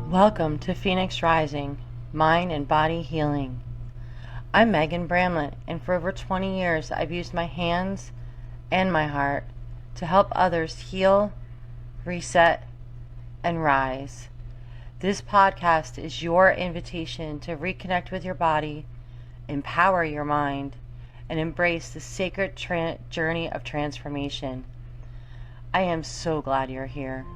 Welcome to Phoenix Rising, Mind and Body Healing. I'm Megan Bramlett, and for over 20 years I've used my hands and my heart to help others heal, reset, and rise. This podcast is your invitation to reconnect with your body, empower your mind, and embrace the sacred journey of transformation. I am so glad you're here.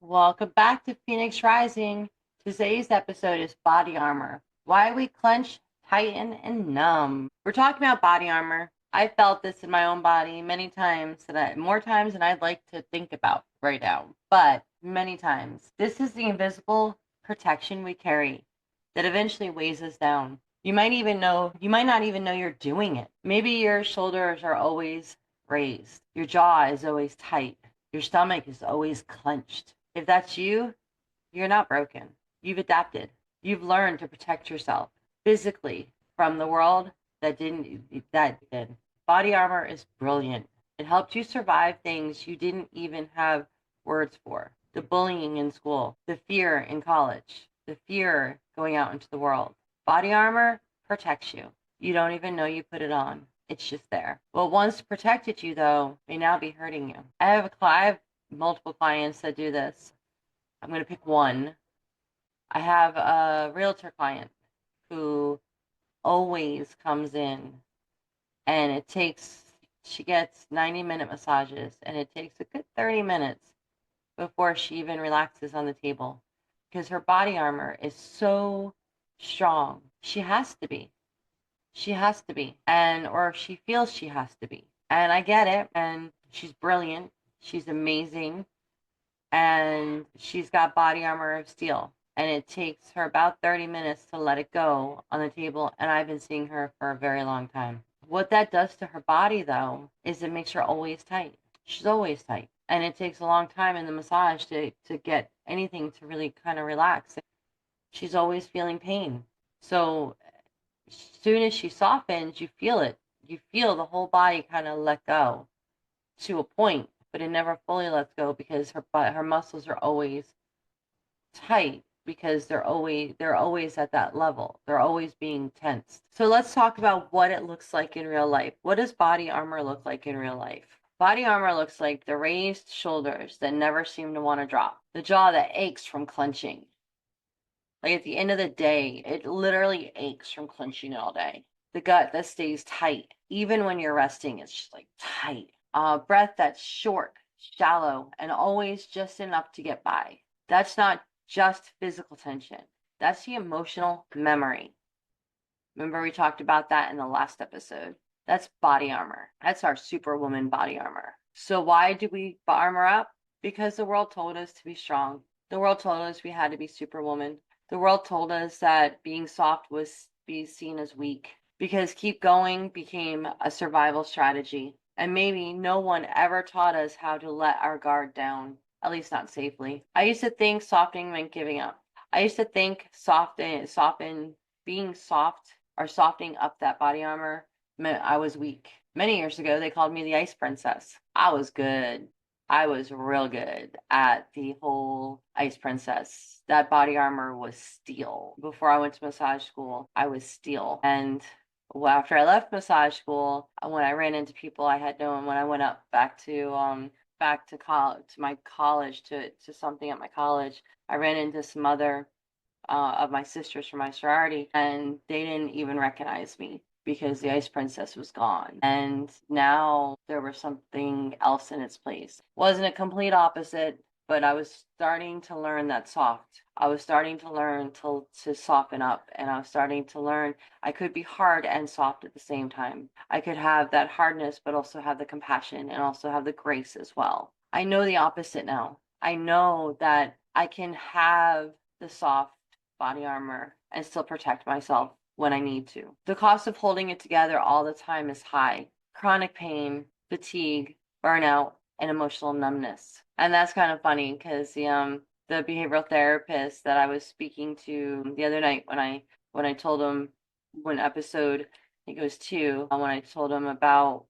Welcome back to Phoenix Rising. Today's episode is body armor. Why we clench, tighten, and numb. We're talking about body armor. I felt this in my own body many times, more times than I'd like to think about right now, but many times. This is the invisible protection we carry that eventually weighs us down. You might not even know you're doing it. Maybe your shoulders are always raised. Your jaw is always tight. Your stomach is always clenched. If that's you, you're not broken. You've adapted. You've learned to protect yourself physically from the world that did. Body armor is brilliant. It helped you survive things you didn't even have words for. The bullying in school, the fear in college, the fear going out into the world. Body armor protects you. You don't even know you put it on. It's just there. What once protected you, though, may now be hurting you. I have multiple clients that do this. I'm going to pick one. I have a realtor client who always comes in, and she gets 90-minute massages, and it takes a good 30 minutes before she even relaxes on the table because her body armor is so strong. She has to be. Or she feels she has to be. And I get it. And she's brilliant. She's amazing. And she's got body armor of steel. And it takes her about 30 minutes to let it go on the table. And I've been seeing her for a very long time. What that does to her body, though, is it makes her always tight. She's always tight. And it takes a long time in the massage to get anything to really kind of relax. She's always feeling pain. So as soon as she softens, you feel it. You feel the whole body kind of let go to a point, but it never fully lets go because her muscles are always tight because they're always at that level. They're always being tensed. So let's talk about what it looks like in real life. What does body armor look like in real life? Body armor looks like the raised shoulders that never seem to want to drop, the jaw that aches from clenching. Like at the end of the day, it literally aches from clenching all day. The gut that stays tight, even when you're resting, it's just like tight. Breath that's short, shallow, and always just enough to get by. That's not just physical tension. That's the emotional memory. Remember we talked about that in the last episode. That's body armor. That's our superwoman body armor. So why do we armor up? Because the world told us to be strong. The world told us we had to be superwoman. The world told us that being soft was be seen as weak because keep going became a survival strategy. And maybe no one ever taught us how to let our guard down, at least not safely. I used to think softening meant giving up. I used to think being soft or softening up that body armor meant I was weak. Many years ago, they called me the ice princess. I was good. I was real good at the whole ice princess. That body armor was steel. Before I went to massage school, I was steel. And after I left massage school, when I ran into people I had known, when I went up back to college, to my college, to something at my college, I ran into some other of my sisters from my sorority, and they didn't even recognize me because the ice princess was gone. And now there was something else in its place. Wasn't a complete opposite, but I was starting to learn that soft. I was starting to learn to soften up, and I was starting to learn I could be hard and soft at the same time. I could have that hardness, but also have the compassion and also have the grace as well. I know the opposite now. I know that I can have the soft body armor and still protect myself when I need to. The cost of holding it together all the time is high. Chronic pain, fatigue, burnout, and emotional numbness. And that's kind of funny because the behavioral therapist that I was speaking to the other night when I told him one episode He goes, 2. When I told him about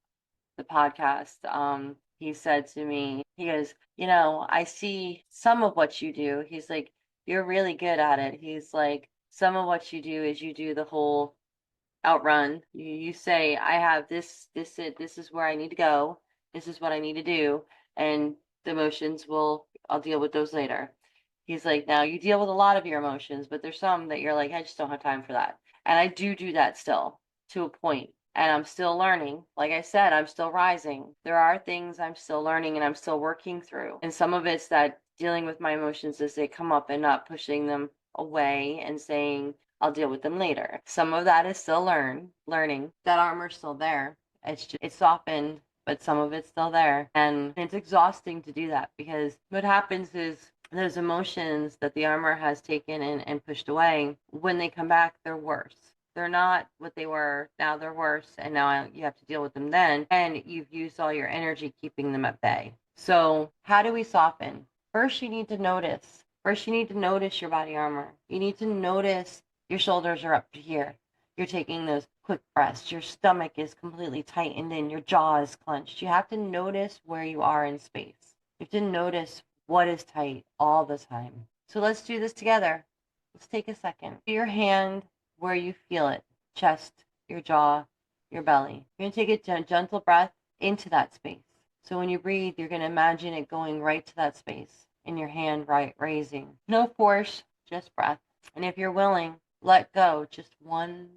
the podcast, he said to me, he goes, I see some of what you do. He's like, you're really good at it. He's like, some of what you do is you do the whole outrun. You say, I have this is where I need to go. This is what I need to do. And the emotions I'll deal with those later. He's like, now you deal with a lot of your emotions, but there's some that you're like, I just don't have time for that. And I do that still to a point. And I'm still learning. Like I said, I'm still rising. There are things I'm still learning and I'm still working through. And some of it's that dealing with my emotions as they come up and not pushing them away and saying, I'll deal with them later. Some of that is still learning. That armor's still there. It's softened, but some of it's still there. And it's exhausting to do that because what happens is those emotions that the armor has taken and pushed away, when they come back, they're worse. They're not what they were. Now they're worse. And now you have to deal with them then. And you've used all your energy keeping them at bay. So how do we soften? First, you need to notice. First, you need to notice your body armor. You need to notice your shoulders are up to here. You're taking those quick breaths. Your stomach is completely tightened in. Your jaw is clenched. You have to notice where you are in space. You have to notice what is tight all the time. So let's do this together. Let's take a second. Put your hand where you feel it. Chest, your jaw, your belly. You're going to take a gentle breath into that space. So when you breathe, you're going to imagine it going right to that space and your hand raising. No force, just breath. And if you're willing, let go just 1%.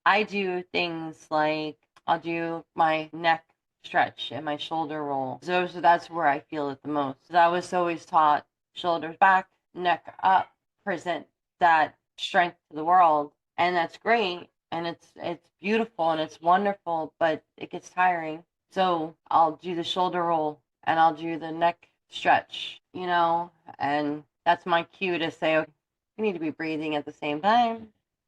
I do things like I'll do my neck stretch and my shoulder roll. So that's where I feel it the most. I was always taught shoulders back, neck up, present that strength to the world. And that's great. And it's beautiful and it's wonderful, but it gets tiring. So I'll do the shoulder roll and I'll do the neck stretch, and that's my cue to say, okay, you need to be breathing at the same time.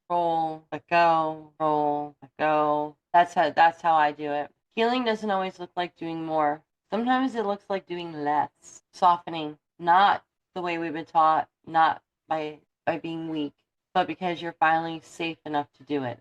Roll, let go, roll, let go. That's how I do it. Healing doesn't always look like doing more. Sometimes it looks like doing less. Softening, not the way we've been taught, not by being weak, but because you're finally safe enough to do it,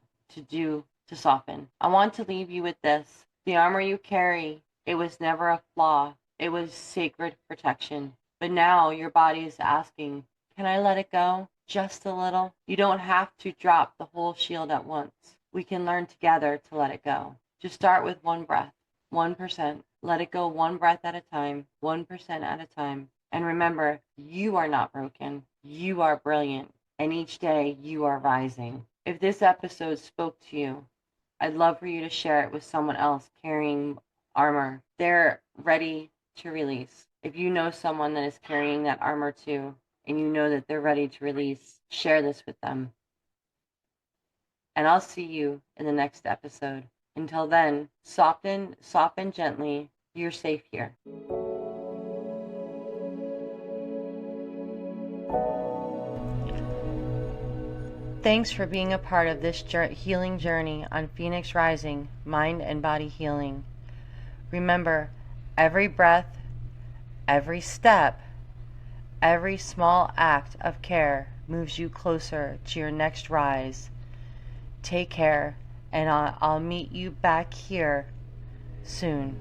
to soften. I want to leave you with this. The armor you carry, it was never a flaw. It was sacred protection. But now your body is asking, can I let it go? Just a little. You don't have to drop the whole shield at once. We can learn together to let it go. Just start with one breath, 1%. Let it go one breath at a time, 1% at a time. And remember, you are not broken. You are brilliant. And each day you are rising. If this episode spoke to you, I'd love for you to share it with someone else carrying armor. They're ready to release. If you know someone that is carrying that armor too, and you know that they're ready to release, share this with them. And I'll see you in the next episode. Until then, soften gently. You're safe here. Thanks for being a part of this healing journey on Phoenix Rising, Mind and Body Healing. Remember, every breath, every step, every small act of care moves you closer to your next rise. Take care, and I'll meet you back here soon.